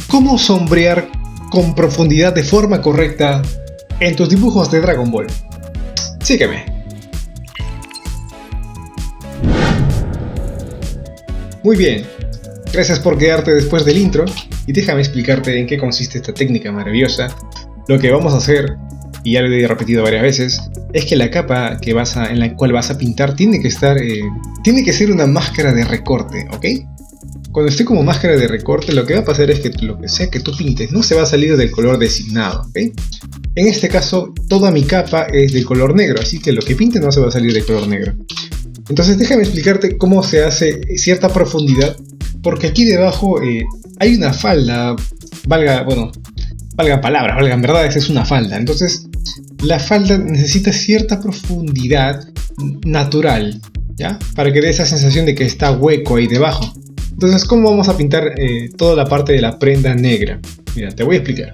¿Cómo sombrear con profundidad de forma correcta en tus dibujos de Dragon Ball? Sígueme. Muy bien, gracias por quedarte después del intro y déjame explicarte en qué consiste esta técnica maravillosa. Lo que vamos a hacer, y ya lo he repetido varias veces, es que la capa en la cual vas a pintar tiene que ser una máscara de recorte, ¿ok? Cuando esté como máscara de recorte, lo que va a pasar es que lo que sea que tú pintes no se va a salir del color designado, ¿ok? En este caso, toda mi capa es de color negro, así que lo que pinte no se va a salir de color negro. Entonces déjame explicarte cómo se hace cierta profundidad, porque aquí debajo hay una falda, valgan verdad, es una falda. Entonces la falda necesita cierta profundidad natural, ¿ya? Para que dé esa sensación de que está hueco ahí debajo. Entonces, ¿cómo vamos a pintar toda la parte de la prenda negra? Mira, te voy a explicar.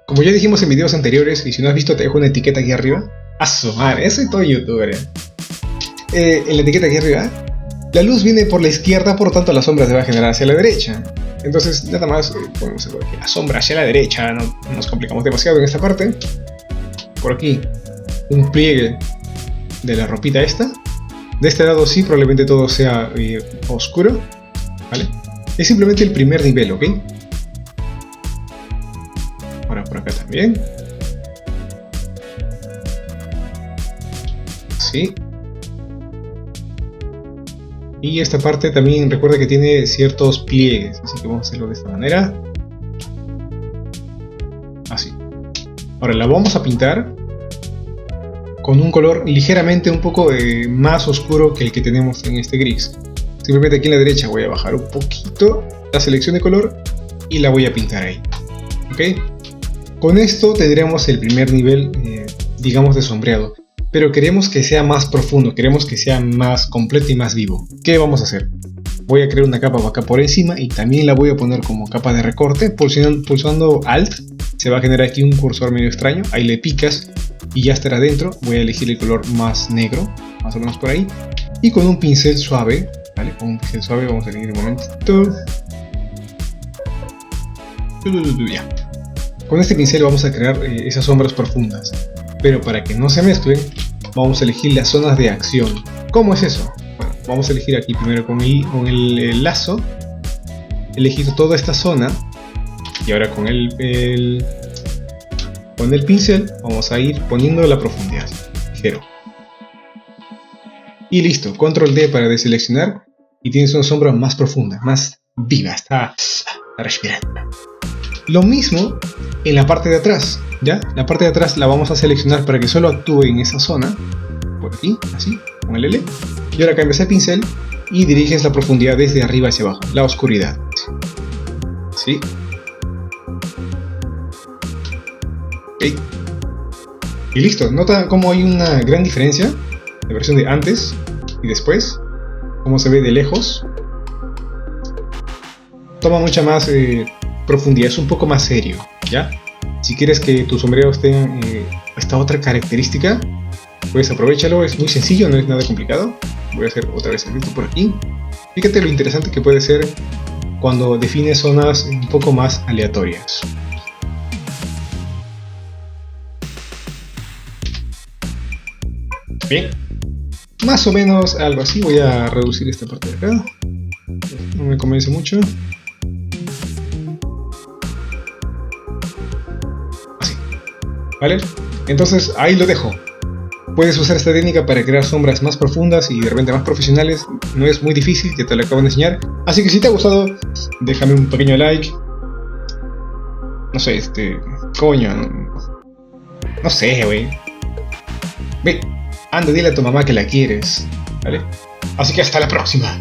Como ya dijimos en videos anteriores, y si no has visto te dejo una etiqueta aquí arriba. ¡A su madre! Soy todo youtuber. En la etiqueta aquí arriba, la luz viene por la izquierda, por lo tanto la sombra se va a generar hacia la derecha. Entonces, nada más podemos hacer la sombra hacia la derecha, no nos complicamos demasiado en esta parte. Por aquí, un pliegue de la ropita esta. De este lado sí, probablemente todo sea oscuro, ¿vale? Es simplemente el primer nivel, ¿ok? Ahora por acá también. Sí. Y esta parte también recuerda que tiene ciertos pliegues, así que vamos a hacerlo de esta manera. Así. Ahora la vamos a pintar con un color ligeramente un poco más oscuro que el que tenemos en este gris. Simplemente aquí en la derecha voy a bajar un poquito la selección de color y la voy a pintar ahí. ¿Ok? Con esto tendremos el primer nivel, digamos, de sombreado. Pero queremos que sea más profundo, queremos que sea más completo y más vivo. ¿Qué vamos a hacer? Voy a crear una capa acá por encima y también la voy a poner como capa de recorte. Pulsando Alt se va a generar aquí un cursor medio extraño. Ahí le picas y ya estará dentro. Voy a elegir el color más negro, más o menos por ahí. Y con un pincel suave, ¿vale? Con un pincel suave vamos a elegir un momentito. Ya. Con este pincel vamos a crear esas sombras profundas. Pero para que no se mezclen, vamos a elegir las zonas de acción. ¿Cómo es eso? Bueno, vamos a elegir aquí primero con el lazo. Elegir toda esta zona. Y ahora con el pincel vamos a ir poniendo la profundidad. Ligero. Y listo. Control D para deseleccionar. Y tienes una sombra más profunda, más viva. Está respirando. Lo mismo en la parte de atrás. ¿Ya? La parte de atrás la vamos a seleccionar para que solo actúe en esa zona. Por aquí, así, con el L. Y ahora cambias el pincel y diriges la profundidad desde arriba hacia abajo. La oscuridad. ¿Sí? Ok. Y listo. ¿Nota cómo hay una gran diferencia? La versión de antes y después. Cómo se ve de lejos. Toma mucha más profundidad. Es un poco más serio. ¿Ya? Si quieres que tus sombreados tengan esta otra característica, pues aprovechalo, es muy sencillo, no es nada complicado. Voy a hacer otra vez el filtro por aquí. Fíjate lo interesante que puede ser cuando defines zonas un poco más aleatorias. Bien, más o menos algo así. Voy a reducir esta parte de acá, no me convence mucho. ¿Vale? Entonces ahí lo dejo. Puedes usar esta técnica para crear sombras más profundas y de repente más profesionales. No es muy difícil, que te lo acabo de enseñar. Así que si te ha gustado, déjame un pequeño like. No sé, coño. No sé, wey. Ve, anda, dile a tu mamá que la quieres. ¿Vale? Así que hasta la próxima.